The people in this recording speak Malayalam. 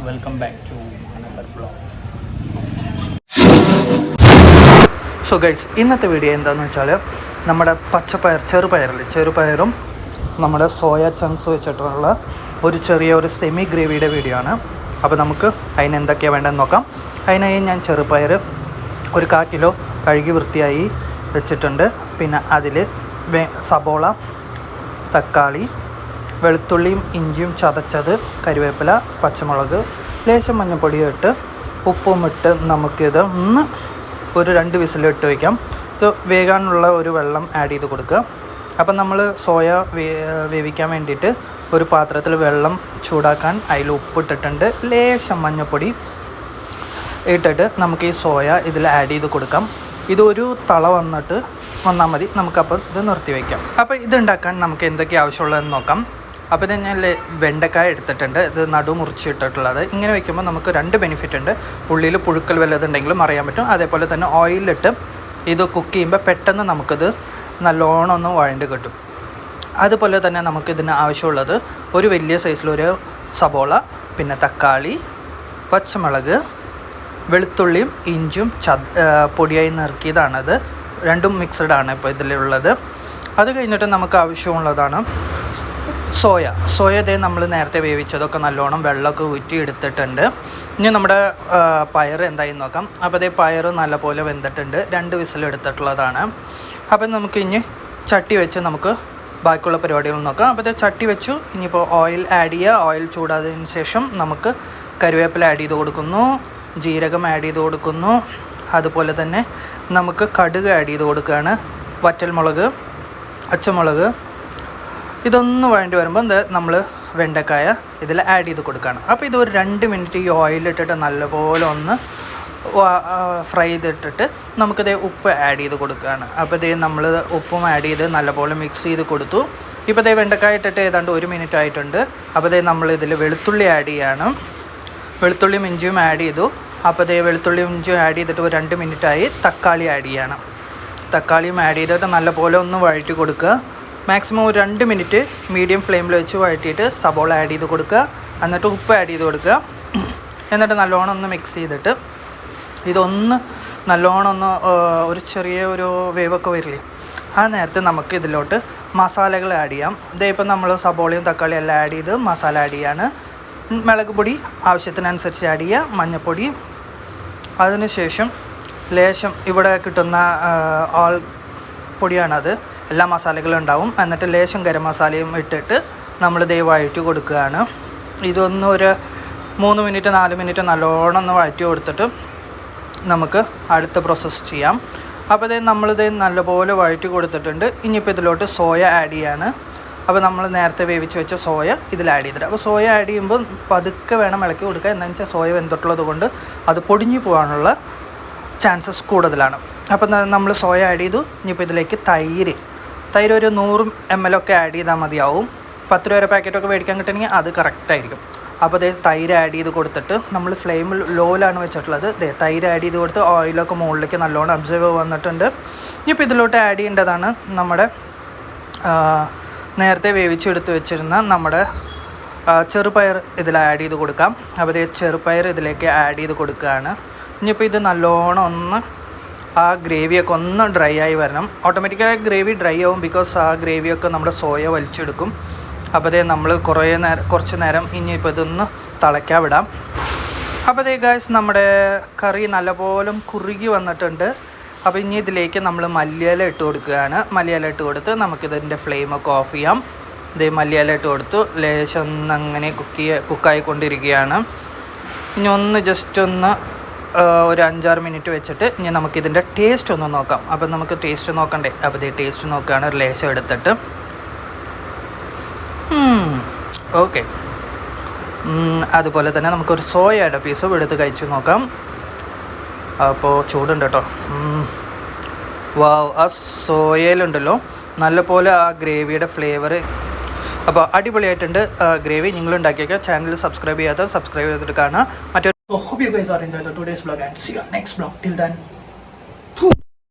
welcome back to another vlog. So guys, ഇന്നത്തെ വീഡിയോ എന്താണെന്ന് വെച്ചാൽ നമ്മുടെ ചെറുപയറും നമ്മുടെ സോയ ചങ്ക്സ് വെച്ചിട്ടുള്ള ഒരു സെമി ഗ്രേവിയുടെ വീഡിയോ ആണ്. അപ്പോൾ നമുക്ക് അതിന് എന്തൊക്കെയാണ് വേണ്ടതെന്ന് നോക്കാം. അതിനായി ഞാൻ ചെറുപയർ ഒരു 1/4 കിലോ കഴുകി വൃത്തിയായി വെച്ചിട്ടുണ്ട്. പിന്നെ അതിൽ സബോള, തക്കാളി, വെളുത്തുള്ളിയും ഇഞ്ചിയും ചതച്ചത്, കരിവേപ്പില, പച്ചമുളക്, ലേശം മഞ്ഞൾപ്പൊടി ഇട്ട് ഉപ്പും ഇട്ട് നമുക്കിത് ഒരു 2 വിസിലിട്ട് വയ്ക്കാം. സോ വേകാനുള്ള ഒരു വെള്ളം ആഡ് ചെയ്ത് കൊടുക്കുക. അപ്പം നമ്മൾ സോയ വേവിക്കാൻ വേണ്ടിയിട്ട് ഒരു പാത്രത്തിൽ വെള്ളം ചൂടാക്കാൻ അതിൽ ഉപ്പിട്ടിട്ടുണ്ട്. ലേശം മഞ്ഞൾപ്പൊടി ഇട്ടിട്ട് നമുക്ക് ഈ സോയ ഇതിൽ ആഡ് ചെയ്ത് കൊടുക്കാം. ഇതൊരു തള വന്നാൽ മതി. നമുക്കപ്പോൾ ഇത് നിർത്തി വയ്ക്കാം. അപ്പോൾ ഇതുണ്ടാക്കാൻ നമുക്ക് എന്തൊക്കെ ആവശ്യമുള്ളതെന്ന് നോക്കാം. അപ്പോൾ ഇത് ഞാൻ വെണ്ടക്കായ എടുത്തിട്ടുണ്ട്. ഇത് മുറിച്ചിട്ടിട്ടുള്ളത്. ഇങ്ങനെ വയ്ക്കുമ്പോൾ നമുക്ക് 2 ബെനിഫിറ്റ് ഉണ്ട്. ഉള്ളിൽ പുഴുക്കൽ വല്ലതുണ്ടെങ്കിലും അറിയാൻ പറ്റും. അതേപോലെ തന്നെ ഓയിലിട്ട് ഇത് കുക്ക് ചെയ്യുമ്പോൾ പെട്ടെന്ന് നമുക്കിത് നല്ലോണം ഒന്ന് വഴണ്ട് കിട്ടും. അതുപോലെ തന്നെ നമുക്കിതിന് ആവശ്യമുള്ളത് ഒരു വലിയ സൈസിലൊരു സബോള, പിന്നെ തക്കാളി, പച്ചമുളക്, വെളുത്തുള്ളിയും ഇഞ്ചും പൊടിയായി നുറുക്കിയതാണത്. രണ്ടും മിക്സഡ് ആണ് ഇപ്പോൾ ഇതിലുള്ളത്. അത് കഴിഞ്ഞിട്ട് നമുക്ക് ആവശ്യമുള്ളതാണ് സോയ ഇതേ നമ്മൾ നേരത്തെ വേവിച്ചതൊക്കെ നല്ലോണം വെള്ളമൊക്കെ ഊറ്റി എടുത്തിട്ടുണ്ട്. ഇനി നമ്മുടെ പയർ എന്തായി നോക്കാം. അപ്പോൾ അതേ പയർ നല്ലപോലെ വെന്തിട്ടുണ്ട്. 2 വിസിലെടുത്തിട്ടുള്ളതാണ്. അപ്പം നമുക്ക് ഇനി ചട്ടി വെച്ച് നമുക്ക് ബാക്കിയുള്ള പരിപാടികൾ നോക്കാം. അപ്പോൾ ചട്ടി വെച്ചു. ഇനിയിപ്പോൾ ഓയിൽ ആഡ് ചെയ്യുക. ഓയിൽ ചൂടായതിന് ശേഷം നമുക്ക് കരിവേപ്പില ആഡ് ചെയ്ത് കൊടുക്കുന്നു, ജീരകം ആഡ് ചെയ്ത് കൊടുക്കുന്നു. അതുപോലെ തന്നെ നമുക്ക് കടുക് ആഡ് ചെയ്ത് കൊടുക്കുകയാണ്. വറ്റൽമുളക്, പച്ചമുളക്, ഇതൊന്ന് വേണ്ടി വരുമ്പോൾ നമ്മൾ വെണ്ടക്കായ ഇതിൽ ആഡ് ചെയ്ത് കൊടുക്കുകയാണ്. അപ്പോൾ ഇത് ഒരു 2 മിനിറ്റ് ഈ ഓയിലിട്ടിട്ട് നല്ലപോലെ ഒന്ന് ഫ്രൈ ചെയ്തിട്ടിട്ട് നമുക്കിത് ഉപ്പ് ആഡ് ചെയ്ത് കൊടുക്കുകയാണ്. അപ്പോൾ ഇതേ നമ്മൾ ഉപ്പും ആഡ് ചെയ്ത് നല്ലപോലെ മിക്സ് ചെയ്ത് കൊടുത്തു. ഇപ്പോൾ ഇതേ വെണ്ടക്കായ ഇട്ടിട്ട് ഏതാണ്ട് 1 മിനിറ്റ് ആയിട്ടുണ്ട്. അപ്പോൾ ഇതേ നമ്മൾ ഇതിൽ വെളുത്തുള്ളി ആഡ് ചെയ്യാണ്. വെളുത്തുള്ളിയും ഇഞ്ചിയും ആഡ് ചെയ്തു. അപ്പോൾ ഇതേ വെളുത്തുള്ളിയും ഇഞ്ചിയും ആഡ് ചെയ്തിട്ട് ഒരു 2 മിനിറ്റായി. തക്കാളി ആഡ് ചെയ്യണം. തക്കാളിയും ആഡ് ചെയ്തിട്ട് നല്ലപോലെ ഒന്ന് വഴറ്റി കൊടുക്കുക. മാക്സിമം ഒരു 2 മിനിറ്റ് മീഡിയം ഫ്ലെയിമിൽ വെച്ച് വഴറ്റിയിട്ട് സബോള ആഡ് ചെയ്ത് കൊടുക്കുക. എന്നിട്ട് ഉപ്പ് ആഡ് ചെയ്ത് കൊടുക്കുക. എന്നിട്ട് നല്ലോണം ഒന്ന് മിക്സ് ചെയ്തിട്ട് ഇതൊന്ന് നല്ലോണം ഒന്ന് ഒരു ചെറിയ വേവൊക്കെ വരില്ലേ, ആ നേരത്തെ നമുക്ക് ഇതിലോട്ട് മസാലകൾ ആഡ് ചെയ്യാം. ഇതേ ഇപ്പം നമ്മൾ സബോളയും തക്കാളിയും എല്ലാം ആഡ് ചെയ്ത് മസാല ആഡ് ചെയ്യാണ്. മുളക് പൊടി ആവശ്യത്തിനനുസരിച്ച് ആഡ് ചെയ്യുക, മഞ്ഞൾപ്പൊടി, അതിനുശേഷം ലേശം ഇവിടെ കിട്ടുന്ന ആൾ പൊടിയാണത്, എല്ലാ മസാലകളും ഉണ്ടാവും. എന്നിട്ട് ലേശം ഗരം മസാലയും ഇട്ടിട്ട് നമ്മൾ വഴറ്റി കൊടുക്കുകയാണ്. ഇതൊന്ന് ഒരു 3 മിനിറ്റ് 4 മിനിറ്റ് നല്ലോണം ഒന്ന് വഴറ്റി കൊടുത്തിട്ട് നമുക്ക് അടുത്ത പ്രോസസ്സ് ചെയ്യാം. അപ്പോൾ നമ്മളിത് നല്ലപോലെ വഴറ്റി കൊടുത്തിട്ടുണ്ട്. ഇനിയിപ്പോൾ ഇതിലോട്ട് സോയ ആഡ് ചെയ്യാണ്. അപ്പോൾ നമ്മൾ നേരത്തെ വേവിച്ച് വെച്ച സോയ ഇതിൽ ആഡ് ചെയ്തിട്ട്, അപ്പോൾ സോയ ആഡ് ചെയ്യുമ്പോൾ പതുക്കെ വേണം ഇളക്കി കൊടുക്കുക. എന്താണെന്ന് വെച്ചാൽ സോയ വെന്തിട്ടുള്ളത് കൊണ്ട് അത് പൊടിഞ്ഞു പോകാനുള്ള ചാൻസസ് കൂടുതലാണ്. അപ്പോൾ നമ്മൾ സോയ ആഡ് ചെയ്തു. ഇനിയിപ്പോൾ ഇതിലേക്ക് തൈര് ഒരു 100 ml ഒക്കെ ആഡ് ചെയ്താൽ മതിയാവും. 10 രൂപ പാക്കറ്റൊക്കെ മേടിക്കാൻ കിട്ടണമെങ്കിൽ അത് കറക്റ്റായിരിക്കും. അപ്പോൾ തൈര് ആഡ് ചെയ്ത് കൊടുത്തിട്ട് നമ്മൾ ഫ്ലെയിം ലോയിലാണ് വെച്ചിട്ടുള്ളത്. തൈര് ആഡ് ചെയ്ത് കൊടുത്ത് ഓയിലൊക്കെ മുകളിലേക്ക് നല്ലോണം അബ്സർവ് വന്നിട്ടുണ്ട്. ഇപ്പോൾ ഇതിലോട്ട് ആഡ് ചെയ്യേണ്ടതാണ് നമ്മുടെ നേരത്തെ വേവിച്ചെടുത്ത് വെച്ചിരുന്ന നമ്മുടെ ചെറുപയർ ഇതിൽ ആഡ് ചെയ്ത് കൊടുക്കാം. അപ്പോൾ ചെറുപയർ ഇതിലേക്ക് ആഡ് ചെയ്ത് കൊടുക്കുകയാണ്. ഇനിയിപ്പോൾ ഇത് നല്ലോണം ഒന്ന് ആ ഗ്രേവിയൊക്കെ ഒന്ന് ഡ്രൈ ആയി വരണം. ഓട്ടോമാറ്റിക്കായി ഗ്രേവി ഡ്രൈ ആവും, ബിക്കോസ് ആ ഗ്രേവിയൊക്കെ നമ്മുടെ സോയ വലിച്ചെടുക്കും. അപ്പോൾ നമ്മൾ കുറച്ച് നേരം ഇനിയിപ്പോൾ ഇതൊന്ന് തിളയ്ക്കാൻ വിടാം. അപ്പോൾ ഗായ്സ്, നമ്മുടെ കറി നല്ലപോലെ കുറുകി വന്നിട്ടുണ്ട്. അപ്പോൾ ഇനി ഇതിലേക്ക് നമ്മൾ മല്ലിയില ഇട്ട് കൊടുക്കുകയാണ്. മല്ലിയില ഇട്ട് കൊടുത്ത് നമുക്കിതിൻ്റെ ഫ്ലെയിമൊക്കെ ഓഫ് ചെയ്യാം. മല്ലിയില ഇട്ട് കൊടുത്തു. ലേശം ഒന്ന് അങ്ങനെ കുക്കായിക്കൊണ്ടിരിക്കുകയാണ്. ഇനി ഒന്ന് ജസ്റ്റ് ഒന്ന് ഒരു 5-6 മിനിറ്റ് വെച്ചിട്ട് ഇനി നമുക്കിതിൻ്റെ ടേസ്റ്റ് ഒന്ന് നോക്കാം. അപ്പോൾ നമുക്ക് ടേസ്റ്റ് നോക്കണ്ടേ. അപ്പോൾ ടേസ്റ്റ് നോക്കുകയാണ്. ഒരു ലേശം എടുത്തിട്ട് ഓക്കെ. അതുപോലെ തന്നെ നമുക്കൊരു സോയയുടെ പീസും എടുത്ത് കഴിച്ച് നോക്കാം. അപ്പോൾ ചൂടുണ്ട് കേട്ടോ. വാവ്, ആ സോയയിലുണ്ടല്ലോ നല്ലപോലെ ആ ഗ്രേവിയുടെ ഫ്ലേവർ. അപ്പോൾ അടിപൊളിയായിട്ടുണ്ട് ഗ്രേവി. നിങ്ങളുണ്ടാക്കിയൊക്കെ ചാനൽ സബ്സ്ക്രൈബ് ചെയ്തിട്ട് കാണാം. So hope you guys are enjoying today's vlog and see you next vlog. Till then.